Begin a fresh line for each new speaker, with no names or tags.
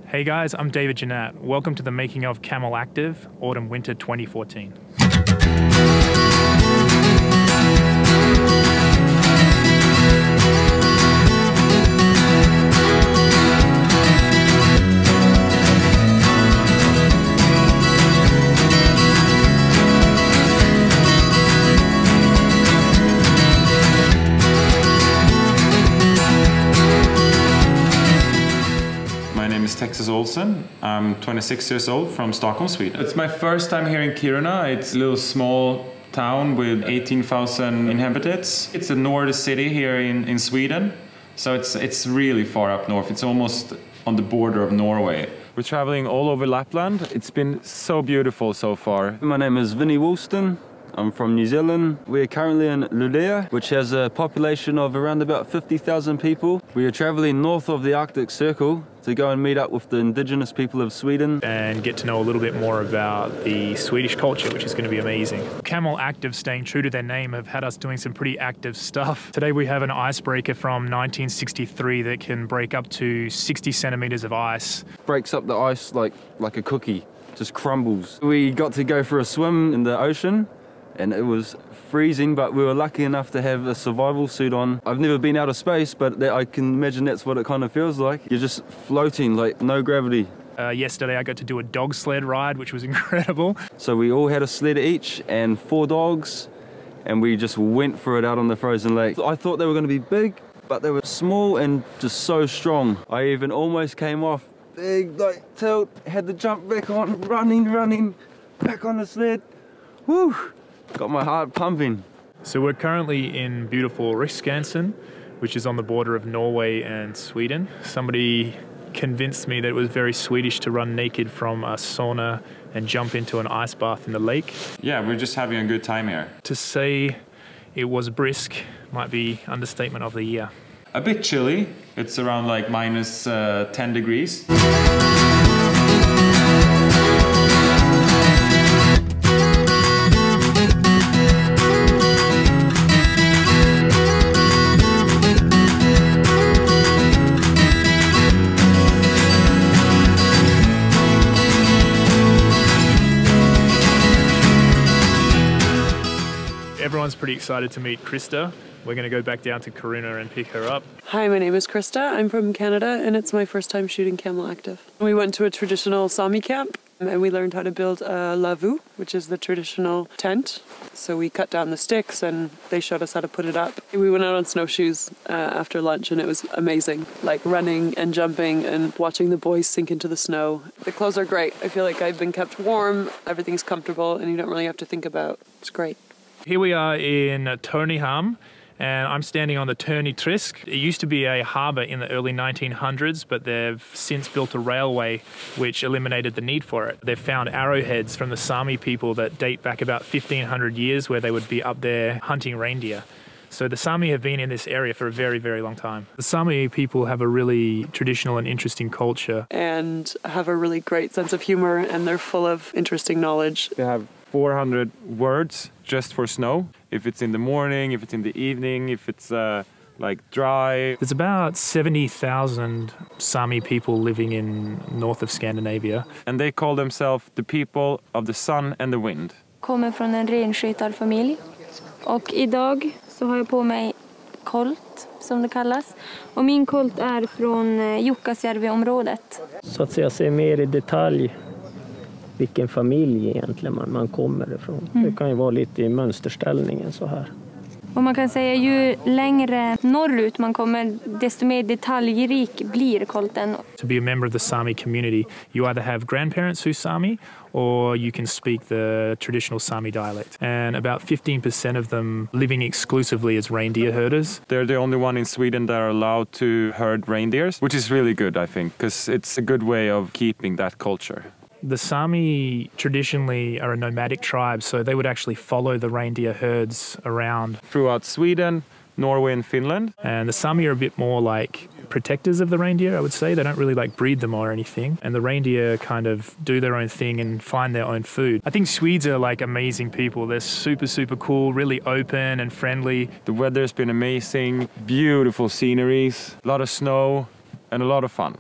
Hey guys, I'm David Janat. Welcome to the making of Camel Active, Autumn-Winter 2014.
My name is Texas Olsen. I'm 26 years old from Stockholm, Sweden. It's my first time here in Kiruna. It's a little small town with 18,000 inhabitants. It's a northern city here in Sweden. So it's really far up north. It's almost on the border of Norway. We're traveling all over Lapland. It's been so beautiful so far.
My name is Vinnie Woolston. I'm from New Zealand. We're currently in Luleå, which has a population of around about 50,000 people. We are traveling north of the Arctic Circle to go and meet up with the indigenous people of Sweden.
And get to know a little bit more about the Swedish culture, which is going to be amazing. Camel Active, staying true to their name, have had us doing some pretty active stuff. Today we have an icebreaker from 1963 that can break up to 60 centimeters of ice.
Breaks up the ice like a cookie, just crumbles. We got to go for a swim in the ocean. And it was freezing, but we were lucky enough to have a survival suit on. I've never been out of space, but I can imagine that's what it kind of feels like. You're just floating, like no gravity.
Yesterday I got to do a dog sled ride, which was incredible.
So we all had a sled each and 4 dogs, and we just went for it out on the frozen lake. I thought they were going to be big, but they were small and just so strong. I even almost came off. Big like tilt, had to jump back on, running, back on the sled. Woo! Got my heart pumping.
So we're currently in beautiful Riksgränsen, which is on the border of Norway and Sweden. Somebody convinced me that it was very Swedish to run naked from a sauna and jump into an ice bath in the lake.
Yeah, we're just having a good time here.
To say it was brisk might be understatement of the year.
A bit chilly. It's around like minus 10 degrees.
Everyone's pretty excited to meet Krista. We're going to go back down to Kiruna and pick her up.
Hi, my name is Krista. I'm from Canada and it's my first time shooting Camel Active. We went to a traditional Sami camp and we learned how to build a lavu, which is the traditional tent. So we cut down the sticks and they showed us how to put it up. We went out on snowshoes after lunch and it was amazing, like running and jumping and watching the boys sink into the snow. The clothes are great. I feel like I've been kept warm, everything's comfortable and you don't really have to think about. It's great.
Here we are in Turniham, and I'm standing on the Turney Trisk. It used to be a harbour in the early 1900s, but they've since built a railway which eliminated the need for it. They've found arrowheads from the Sami people that date back about 1,500 years, where they would be up there hunting reindeer. So the Sami have been in this area for a very, very long time. The Sami people have a really traditional and interesting culture.
And have a really great sense of humour and they're full of interesting knowledge.
They have 400 words just for snow. If it's in the morning, if it's in the evening, if it's like dry.
There's about 70,000 Sami people living in north of Scandinavia.
And they call themselves the people of the sun and the wind.
Kommer från en renskötarfamilj och idag så har jag på mig kolt som det kallas. Och min kolt är från Jukkasjärvi-området.
Så att säga se mer i detalj vilken familj egentligen man kommer ifrån. Det kan ju vara lite i mönsterställningen så här.
Och man kan säga ju längre norrut man kommer desto mer detaljrik blir kolten.
To be a member of the Sami community, you either have grandparents who's Sami or you can speak the traditional Sami dialect. And about 15% of them living exclusively as reindeer herders.
They're the only one in Sweden that are allowed to herd reindeers, which is really good, I think, because it's a good way of keeping that culture.
The Sami traditionally are a nomadic tribe, so they would actually follow the reindeer herds around.
Throughout Sweden, Norway and Finland.
And the Sami are a bit more like protectors of the reindeer, I would say. They don't really like breed them or anything. And the reindeer kind of do their own thing and find their own food. I think Swedes are like amazing people. They're super, super cool, really open and friendly.
The weather's been amazing, beautiful sceneries, a lot of snow and a lot of fun.